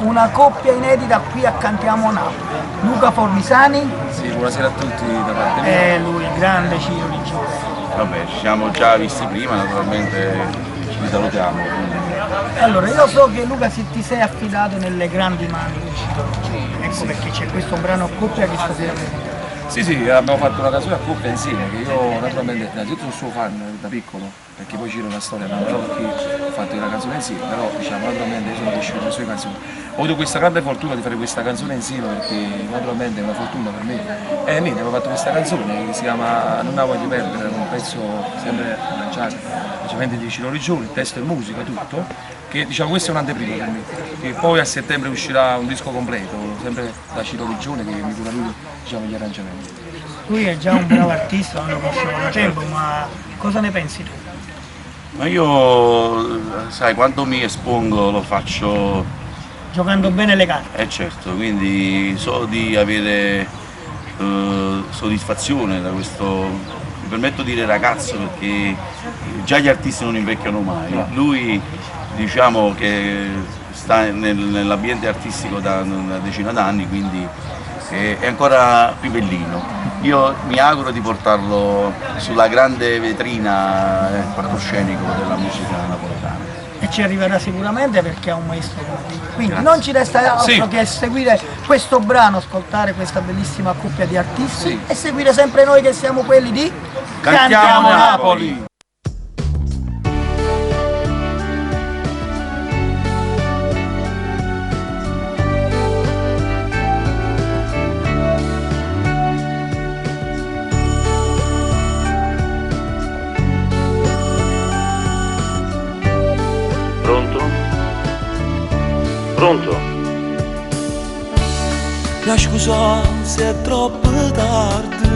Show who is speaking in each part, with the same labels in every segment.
Speaker 1: una coppia inedita qui accantiamo a Napoli. Luca Formisani.
Speaker 2: Sì, buonasera a tutti da parte mia.
Speaker 1: Lui, il grande Ciro Riggione.
Speaker 2: Vabbè, ci siamo già visti prima, naturalmente ci salutiamo.
Speaker 1: Allora, io so che Luca ti sei affidato nelle grandi mani di Ciro Riggione, ecco perché c'è questo brano a coppia che stasera vedete.
Speaker 2: Sì, abbiamo fatto una canzone a coppia insieme, che io naturalmente innanzitutto sono suo fan da piccolo, perché poi Ciro è una storia, ma perché ho fatto una canzone insieme, però diciamo naturalmente io sono cresciuto con le sue canzoni. Ho avuto questa grande fortuna di fare questa canzone insieme perché naturalmente è una fortuna per me. E niente, abbiamo fatto questa canzone che si chiama Non la voglio perdere, un pezzo sempre lanciato, specialmente di Ciro Riggione, testo e musica, tutto, che diciamo questo è un'anteprima per me, che poi a settembre uscirà un disco completo, sempre da Ciro Riggione che mi cura lui diciamo, gli arrangiamenti.
Speaker 1: Lui è già un bravo artista, non lo conoscevo da tempo, ma cosa ne pensi tu?
Speaker 3: Ma io, sai, quando mi espongo lo faccio...
Speaker 1: Giocando bene le carte.
Speaker 3: Certo, quindi so di avere soddisfazione da questo, mi permetto di dire ragazzo perché già gli artisti non invecchiano mai. Lui diciamo che sta nell'ambiente artistico da una decina d'anni, quindi è ancora più bellino. Io mi auguro di portarlo sulla grande vetrina palcoscenico della musica napoletana.
Speaker 1: E ci arriverà sicuramente perché è un maestro come te. Quindi non ci resta altro che seguire questo brano, ascoltare questa bellissima coppia di artisti e seguire sempre noi che siamo quelli di
Speaker 3: Cantiamo Napoli!
Speaker 4: Pronto? Mi scusa se è troppo tardi,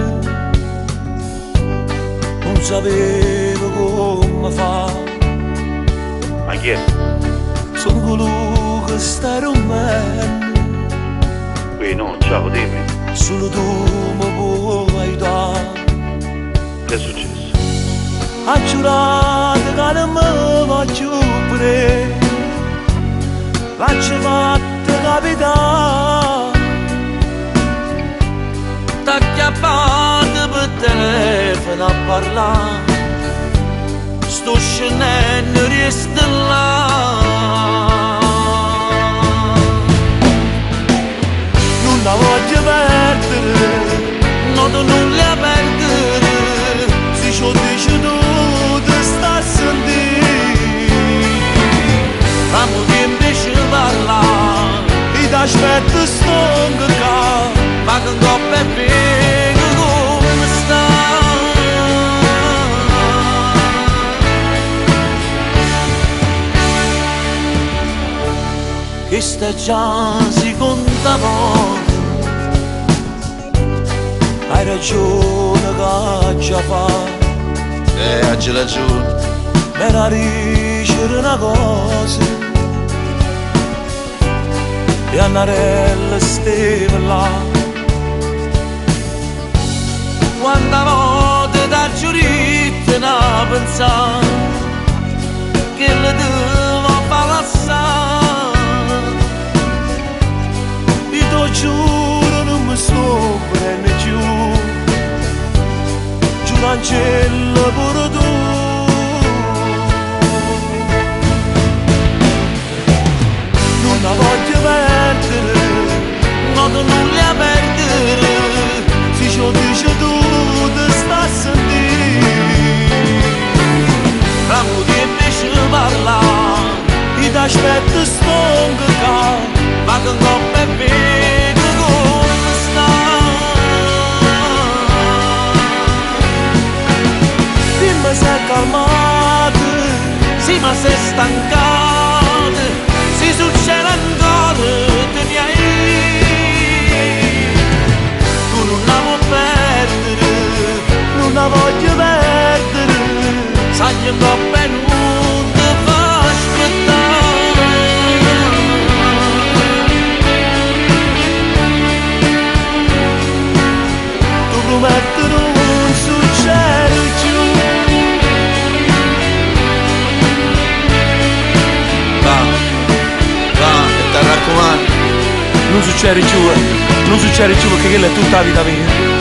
Speaker 4: non sapevo come fare. Ma chi è? Sono colui che sta rumando. Qui no, ciao, dimmi. Solo tu mi puoi aiutare. Che è successo? Ha giurato che non mi voglio prendere, l'ha fatta capitare, t'ha chiappato per telefono a parlare, sto scendendo resta là. Non la voglio perdere, no tu non la perdere, se ci ho deciso di sta a sentire. Amo che invece parla e ti aspetto stongo qua, ma che coppia è bene come sta. Che sta già seconda volta, hai ragione che già fa.
Speaker 3: Hai ragione.
Speaker 4: Per dicere una cosa e Annarella stava là. Quanta volte da giurita ne pensare che le devo palassare, e ti giuro non mi sto prendendo giù, giuro Angelo pure tu. Non la voglio perdere, no tu non la perdere, se ci ho dice tu ti sta a sentire. Amo che invece parla, e ti aspetto stongo qua, ma che coppia è bene come sta. Dimmi se è calmato, sì ma sei stancato, si succede ancora te ne hai. Tu non la vuoi perdere, non la voglio perdere, sai che coppia non ti fa aspettare. Tu prometti non succede più. non succede più perché quella è tutta la vita mia.